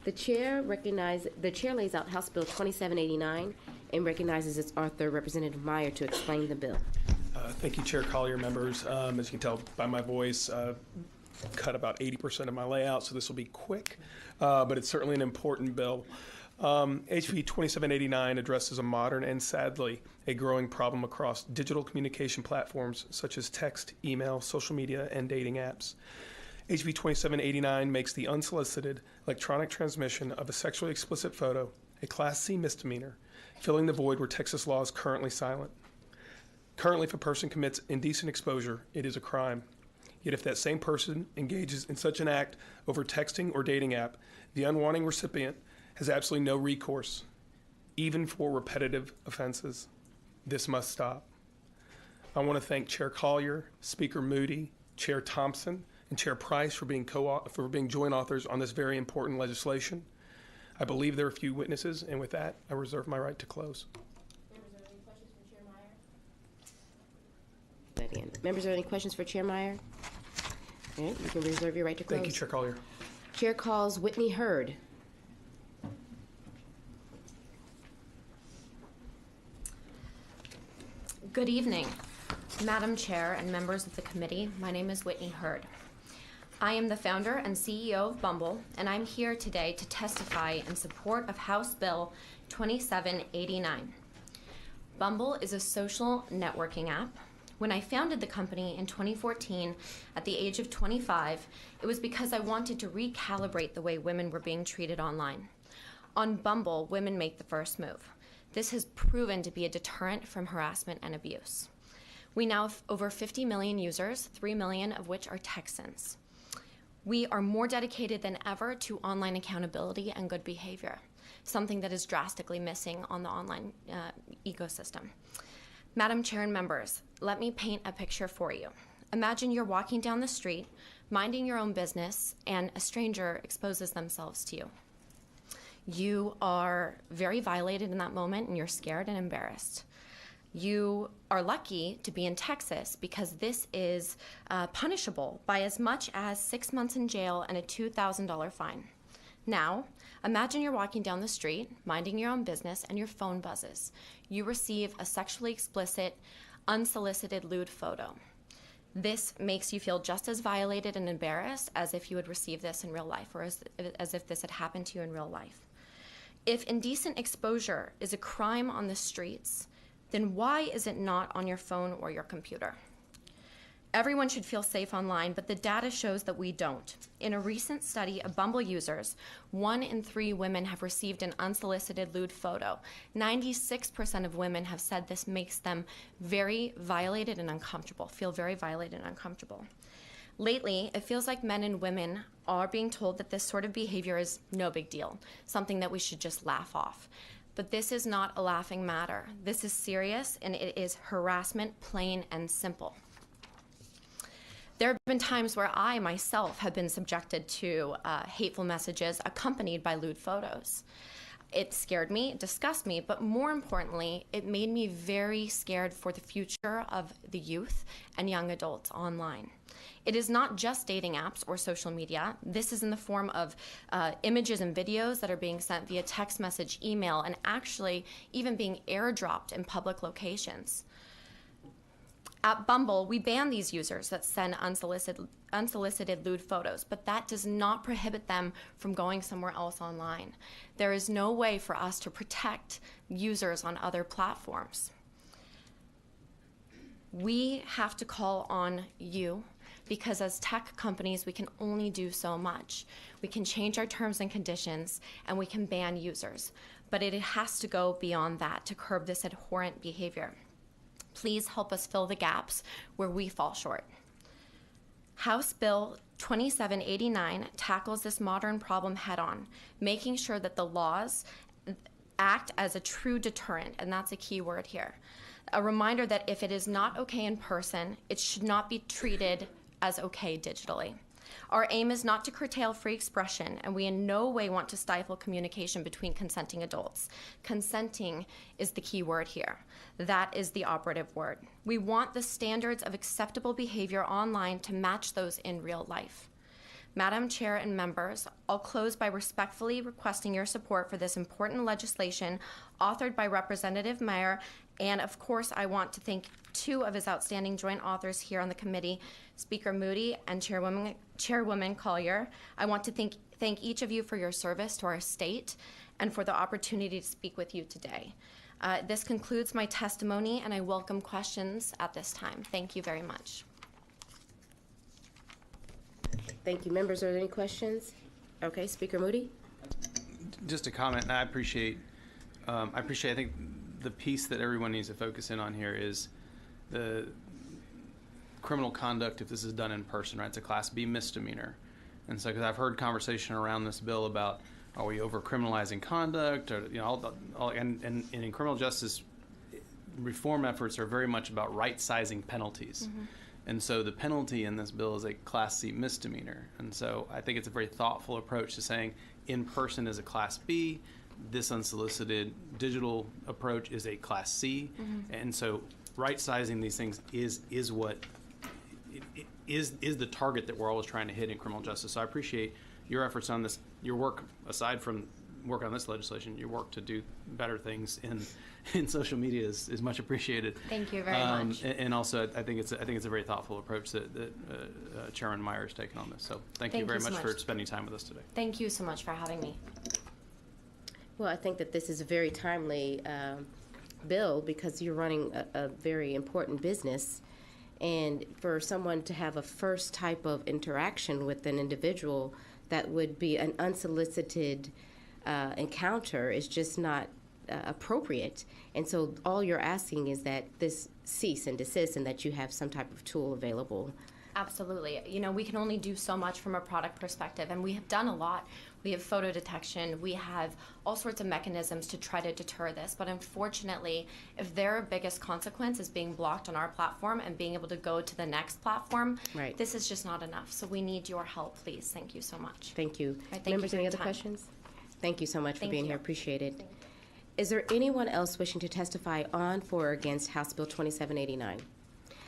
The chair lays out House Bill 2789 and recognizes its author, Representative Meyer, to explain the bill. Thank you, Chair Collier, members. As you can tell by my voice, cut about 80% of my layout, so this will be quick, but it's certainly an important bill. HB 2789 addresses a modern and, sadly, a growing problem across digital communication platforms such as text, email, social media, and dating apps. HB 2789 makes the unsolicited electronic transmission of a sexually explicit photo a Class C misdemeanor, filling the void where Texas law is currently silent. Currently, if a person commits indecent exposure, it is a crime. Yet if that same person engages in such an act over texting or dating app, the unwanting recipient has absolutely no recourse, even for repetitive offenses. This must stop. I want to thank Chair Collier, Speaker Moody, Chair Thompson, and Chair Price for being joint authors on this very important legislation. I believe there are a few witnesses, and with that, I reserve my right to close. Members, are there any questions for Chair Meyer? All right, you can reserve your right to close. Thank you, Chair Collier. Chair calls Whitney Hurd. Good evening, Madam Chair and members of the committee. My name is Whitney Hurd. I am the founder and CEO of Bumble, and I'm here today to testify in support of House Bill 2789. Bumble is a social networking app. When I founded the company in 2014 at the age of 25, it was because I wanted to recalibrate the way women were being treated online. On Bumble, women make the first move. This has proven to be a deterrent from harassment and abuse. We now have over 50 million users, 3 million of which are Texans. We are more dedicated than ever to online accountability and good behavior, something that is drastically missing on the online ecosystem. Madam Chair and members, let me paint a picture for you. Imagine you're walking down the street, minding your own business, and a stranger exposes themselves to you. You are very violated in that moment, and you're scared and embarrassed. You are lucky to be in Texas because this is punishable by as much as 6 months in jail and a $2,000 fine. Now, imagine you're walking down the street, minding your own business, and your phone buzzes. You receive a sexually explicit, unsolicited lewd photo. This makes you feel just as violated and embarrassed as if you had received this in real life, or as if this had happened to you in real life. If indecent exposure is a crime on the streets, then why is it not on your phone or your computer? Everyone should feel safe online, but the data shows that we don't. In a recent study of Bumble users, 1 in 3 women have received an unsolicited lewd photo. 96% of women have said this makes them very violated and uncomfortable, feel very violated and uncomfortable. Lately, it feels like men and women are being told that this sort of behavior is no big deal, something that we should just laugh off. But this is not a laughing matter. This is serious, and it is harassment, plain and simple. There have been times where I myself have been subjected to hateful messages accompanied by lewd photos. It scared me, it disgusted me, but more importantly, it made me very scared for the future of the youth and young adults online. It is not just dating apps or social media. This is in the form of images and videos that are being sent via text message, email, and actually even being airdropped in public locations. At Bumble, we ban these users that send unsolicited lewd photos, but that does not prohibit them from going somewhere else online. There is no way for us to protect users on other platforms. We have to call on you, because as tech companies, we can only do so much. We can change our terms and conditions, and we can ban users, but it has to go beyond that to curb this abhorrent behavior. Please help us fill the gaps where we fall short. House Bill 2789 tackles this modern problem head-on, making sure that the laws act as a true deterrent, and that's a key word here. A reminder that if it is not okay in person, it should not be treated as okay digitally. Our aim is not to curtail free expression, and we in no way want to stifle communication between consenting adults. Consenting is the key word here. That is the operative word. We want the standards of acceptable behavior online to match those in real life. Madam Chair and members, I'll close by respectfully requesting your support for this important legislation authored by Representative Meyer, and of course, I want to thank two of his outstanding joint authors here on the committee, Speaker Moody and Chairwoman Collier. I want to thank each of you for your service to our state and for the opportunity to speak with you today. This concludes my testimony, and I welcome questions at this time. Thank you very much. Thank you. Members, are there any questions? Okay, Speaker Moody? Just a comment, and I appreciate, I think the piece that everyone needs to focus in on here is the criminal conduct if this is done in person, right? It's a Class B misdemeanor. And so, because I've heard conversation around this bill about, are we over criminalizing conduct, or, and in criminal justice, reform efforts are very much about right-sizing penalties. Mm-hmm. And so the penalty in this bill is a Class C misdemeanor. And so I think it's a very thoughtful approach to saying in person is a Class B, this unsolicited digital approach is a Class C. Mm-hmm. And so right-sizing these things is what is the target that we're always trying to hit in criminal justice. So I appreciate your efforts on this, your work aside from work on this legislation, your work to do better things in social media is much appreciated. Thank you very much. And also, I think it's a very thoughtful approach that Chairman Meyer has taken on this. So thank you very much for spending time with us today. Thank you so much for having me. Well, I think that this is a very timely bill because you're running a very important business. And for someone to have a first type of interaction with an individual that would be an unsolicited encounter is just not appropriate. And so all you're asking is that this cease and desist and that you have some type of tool available. Absolutely. We can only do so much from a product perspective, and we have done a lot. We have photo detection. We have all sorts of mechanisms to try to deter this. But unfortunately, if their biggest consequence is being blocked on our platform and being able to go to the next platform, right, this is just not enough. So we need your help, please. Thank you so much. Thank you. Right, Members, any other questions? Thank you so much for being here. Appreciate it. Is there anyone else wishing to testify on, for, or against House Bill 2789?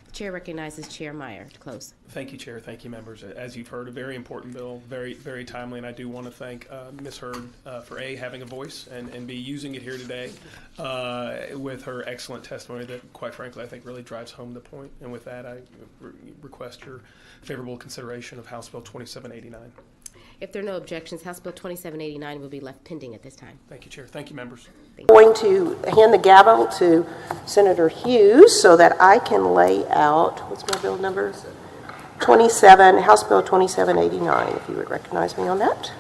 The chair recognizes Chair Meyer to close. Thank you, Chair. Thank you, members. As you've heard, a very important bill, very, very timely, and I do want to thank Ms. Hurd for having a voice and B, using it here today with her excellent testimony that, quite frankly, I think really drives home the point. And with that, I request your favorable consideration of House Bill 2789. If there are no objections, House Bill 2789 will be left pending at this time. Thank you, Chair. Thank you, members. I'm going to hand the gavel to Senator Hughes so that I can lay out, what's my bill number? House Bill 2789, if you would recognize me on that.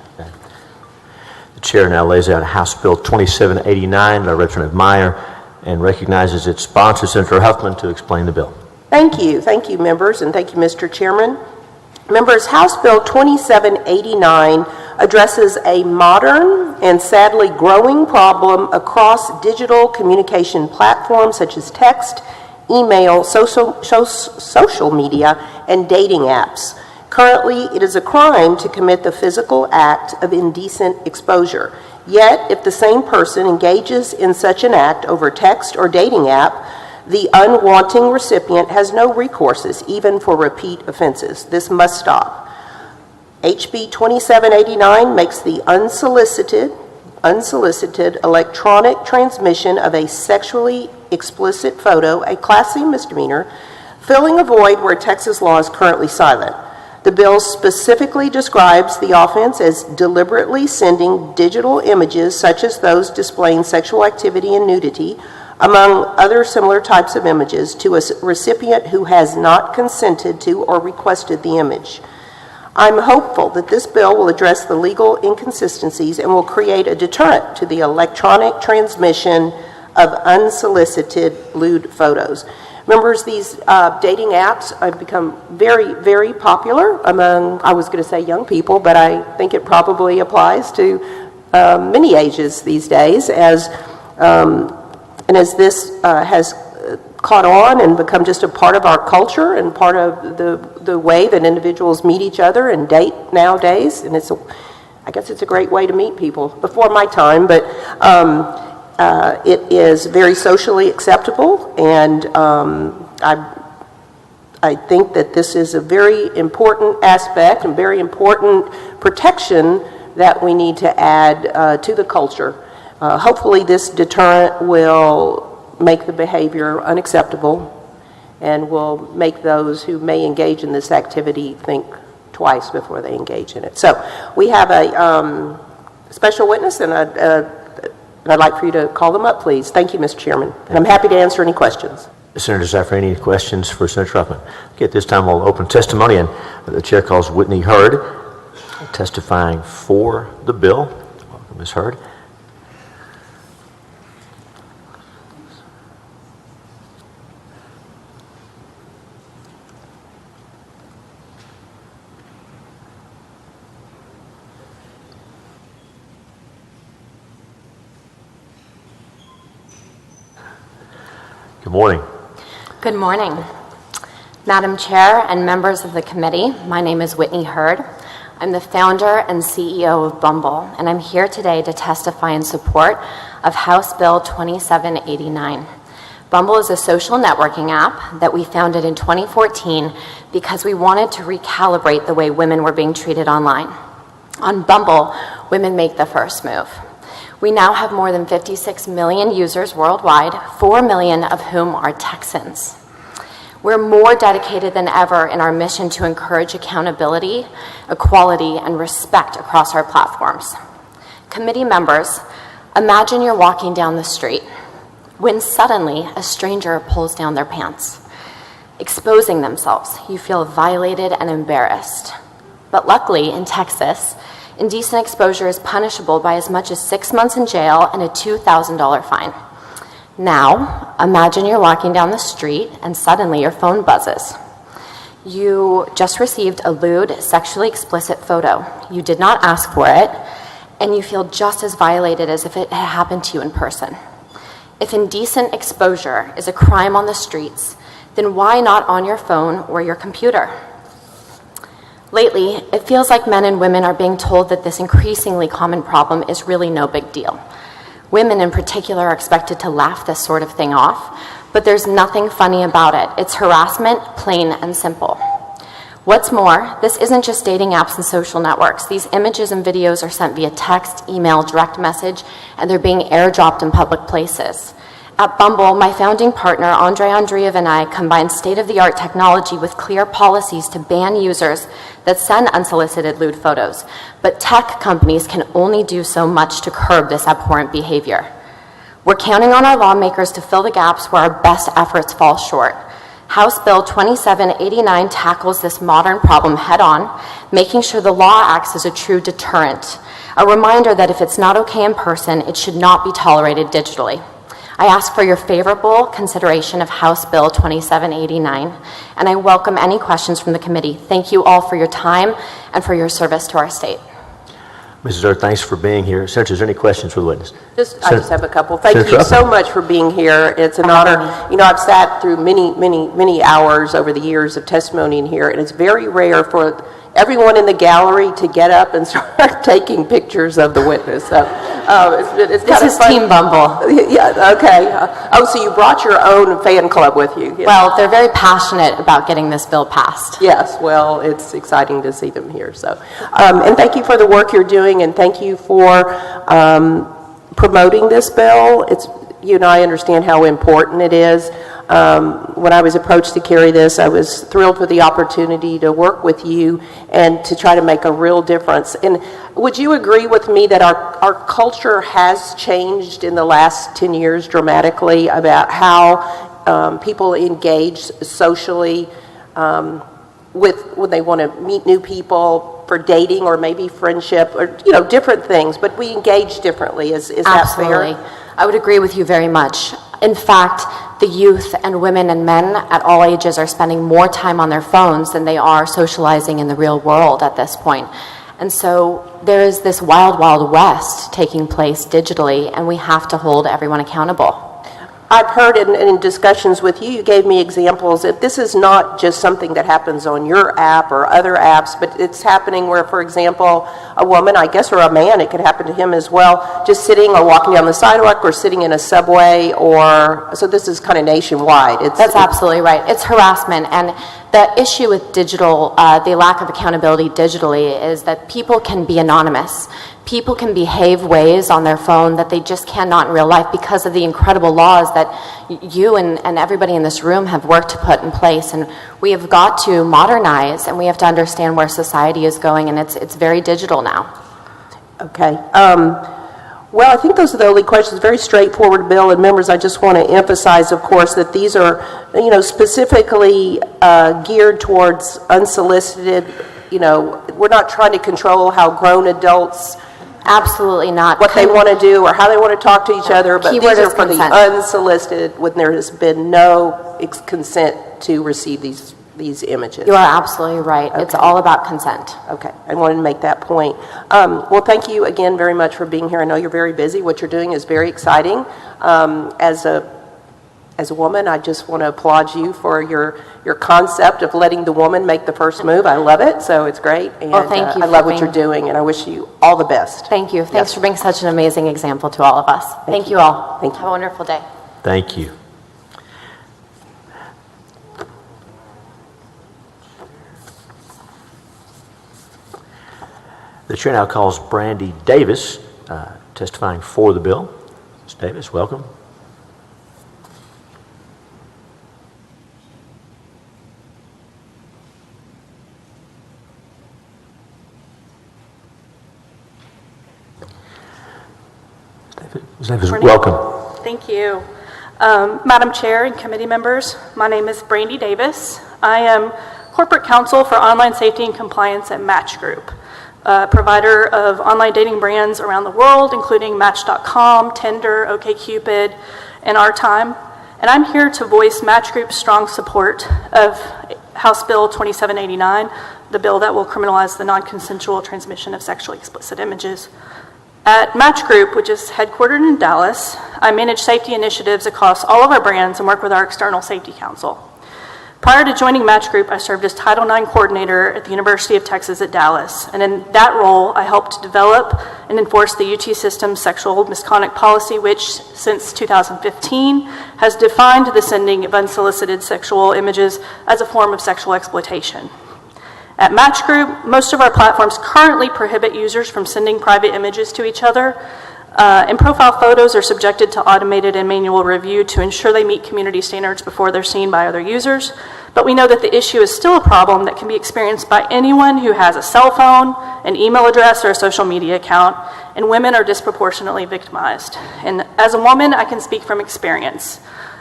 The chair now lays out House Bill 2789 by Representative Meyer and recognizes its sponsor, Senator Huffman, to explain the bill. Thank you, members, and thank you, Mr. Chairman. Members, House Bill 2789 addresses a modern and sadly growing problem across digital communication platforms such as text, email, social media, and dating apps. Currently, it is a crime to commit the physical act of indecent exposure. Yet, if the same person engages in such an act over text or dating app, the unwanting recipient has no recourses, even for repeat offenses. This must stop. HB 2789 makes the unsolicited electronic transmission of a sexually explicit photo a Class C misdemeanor, filling a void where Texas law is currently silent. The bill specifically describes the offense as deliberately sending digital images such as those displaying sexual activity and nudity, among other similar types of images, to a recipient who has not consented to or requested the image. I'm hopeful that this bill will address the legal inconsistencies and will create a deterrent to the electronic transmission of unsolicited lewd photos. Members, these dating apps have become very, very popular among, I was going to say young people, but I think it probably applies to many ages these days, and as this has caught on and become just a part of our culture and part of the way that individuals meet each other and date nowadays, and I guess it's a great way to meet people. Before my time, but it is very socially acceptable, and I think that this is a very important aspect and very important protection that we need to add to the culture. Hopefully this deterrent will make the behavior unacceptable and will make those who may engage in this activity think twice before they engage in it. So we have a special witness, and I'd like for you to call them up, please. Thank you, Mr. Chairman. And I'm happy to answer any questions. Senator Zaffer, any questions for Senator Huffman? Okay, at this time we'll open testimony, and the chair calls Whitney Hurd, testifying for the bill. Welcome, Ms. Hurd. Good morning. Good morning. Madam Chair and members of the committee, my name is Whitney Hurd. I'm the founder and CEO of Bumble, and I'm here today to testify in support of House Bill 2789. Bumble is a social networking app that we founded in 2014 because we wanted to recalibrate the way women were being treated online. On Bumble, women make the first move. We now have more than 56 million users worldwide, 4 million of whom are Texans. We're more dedicated than ever in our mission to encourage accountability, equality, and respect across our platforms. Committee members, imagine you're walking down the street when suddenly a stranger pulls down their pants, exposing themselves. You feel violated and embarrassed. But luckily, in Texas, indecent exposure is punishable by as much as 6 months in jail and a $2,000 fine. Now, imagine you're walking down the street and suddenly your phone buzzes. You just received a lewd, sexually explicit photo. You did not ask for it, and you feel just as violated as if it had happened to you in person. If indecent exposure is a crime on the streets, then why not on your phone or your computer? Lately, it feels like men and women are being told that this increasingly common problem is really no big deal. Women in particular are expected to laugh this sort of thing off, but there's nothing funny about it. It's harassment, plain and simple. What's more, this isn't just dating apps and social networks. These images and videos are sent via text, email, direct message, and they're being airdropped in public places. At Bumble, my founding partner, Andrei Andreev, and I combine state-of-the-art technology with clear policies to ban users that send unsolicited lewd photos. But tech companies can only do so much to curb this abhorrent behavior. We're counting on our lawmakers to fill the gaps where our best efforts fall short. House Bill 2789 tackles this modern problem head-on, making sure the law acts as a true deterrent. A reminder that if it's not okay in person, it should not be tolerated digitally. I ask for your favorable consideration of House Bill 2789, and I welcome any questions from the committee. Thank you all for your time and for your service to our state. Mrs. Hurd, thanks for being here. Senator, is there any questions for the witness? I just have a couple. Thank Senator you so much for being here. It's an honor. You know, I've sat through many hours over the years of testimony in here, and it's very rare for everyone in the gallery to get up and start taking pictures of the witness. So it's This kind is of fun. Team Bumble. Yeah, okay. Oh, so you brought your own fan club with you? Yeah. Well, they're very passionate about getting this bill passed. Yes, well, it's exciting to see them here. So, and thank you for the work you're doing, and thank you for promoting this bill. It's, you know, I understand how important it is. When I was approached to carry this, I was thrilled for the opportunity to work with you and to try to make a real difference. And would you agree with me that our culture has changed in the last 10 years dramatically about how people engage socially when they want to meet new people for dating or maybe friendship or, you know, different things, but we engage differently. Is that Absolutely. fair? I would agree with you very much. In fact, the youth and women and men at all ages are spending more time on their phones than they are socializing in the real world at this point. And so there is this wild, wild west taking place digitally, and we have to hold everyone accountable. I've heard in discussions with you, you gave me examples that this is not just something that happens on your app or other apps, but it's happening where, for example, a woman, I guess, or a man, it could happen to him as well, just sitting or walking down the sidewalk or sitting in a subway, or, so this is kind of nationwide. That's absolutely right. It's harassment, and The issue with digital, the lack of accountability digitally, is that people can be anonymous. People can behave ways on their phone that they just cannot in real life because of the incredible laws that you and everybody in this room have worked to put in place. And we have got to modernize, and we have to understand where society is going, and it's very digital now. Okay. Well, I think those are the only questions. Very straightforward bill. And members, I just want to emphasize, of course, that these are, specifically geared towards unsolicited. We're not trying to control how grown adults, Absolutely not. what they want to do or how they want to talk to each other, but Keyword these are is for the consent. unsolicited when there has been no consent to receive these images. You are absolutely right. It's all about consent. Okay, I wanted to make that point. Well, thank you again very much for being here. I know you're very busy. What you're doing is very exciting. As a woman, I just want to applaud you for your concept of letting the woman make the first move. I love it, so it's great. And Well, thank you I for love what being- you're doing, and I wish you all the best. Thank you. Thanks Yes. for being such an amazing example to all of us. Thank you all. Thank you. Have a wonderful day. Thank you. The chair now calls Brandy Davis, testifying for the bill. Ms. Davis, welcome. Ms. Davis, Morning. welcome. Thank you. Madam Chair and committee members, my name is Brandy Davis. I am corporate counsel for online safety and compliance at Match Group, a provider of online dating brands around the world, including Match.com, Tinder, OkCupid, and Our Time. And I'm here to voice Match Group's strong support of House Bill 2789, the bill that will criminalize the non-consensual transmission of sexually explicit images. At Match Group, which is headquartered in Dallas, I manage safety initiatives across all of our brands and work with our external safety council. Prior to joining Match Group, I served as Title IX coordinator at the University of Texas at Dallas, and in that role, I helped develop and enforce the UT system's sexual misconduct policy, which, since 2015, has defined the sending of unsolicited sexual images as a form of sexual exploitation. At Match Group, most of our platforms currently prohibit users from sending private images to each other, and profile photos are subjected to automated and manual review to ensure they meet community standards before they're seen by other users. But we know that the issue is still a problem that can be experienced by anyone who has a cell phone, an email address, or a social media account, and women are disproportionately victimized. And as a woman, I can speak from experience.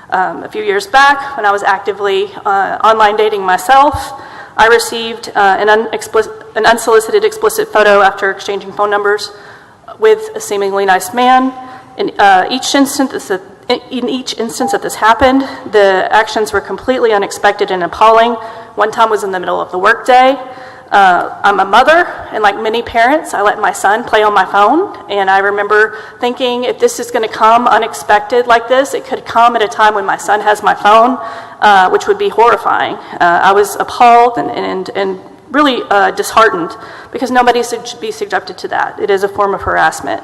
A few years back, when I was actively online dating myself, I received an unsolicited explicit photo after exchanging phone numbers with a seemingly nice man. In each instance that this happened, the actions were completely unexpected and appalling. One time was in the middle of the workday. I'm a mother, and like many parents, I let my son play on my phone, and I remember thinking, if this is going to come unexpected like this, it could come at a time when my son has my phone, which would be horrifying. I was appalled and really disheartened, because nobody should be subjected to that. It is a form of harassment.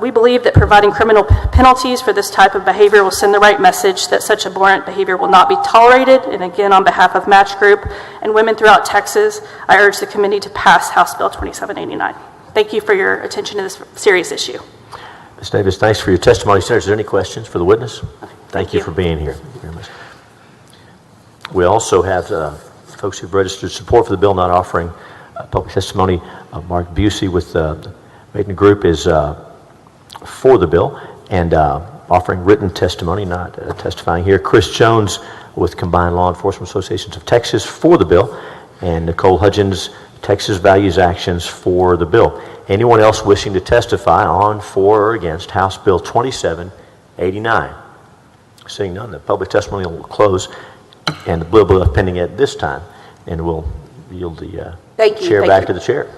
We believe that providing criminal penalties for this type of behavior will send the right message that such abhorrent behavior will not be tolerated. And again, on behalf of Match Group and women throughout Texas, I urge the committee to pass House Bill 2789. Thank you for your attention to this serious issue. Ms. Davis, thanks for your testimony. Sir, is there any questions for the witness? Thank you for being here. Thank you very much. We also have folks who've registered support for the bill not offering public testimony. Mark Busey with the Maiden Group is for the bill and offering written testimony, not testifying here. Chris Jones with Combined Law Enforcement Associations of Texas for the bill, and Nicole Hudgens, Texas Values Actions for the bill. Anyone else wishing to testify on, for, or against House Bill 2789? Seeing none, the public testimony will close, and the bill will be pending at this time, and we'll yield the chair back to the chair.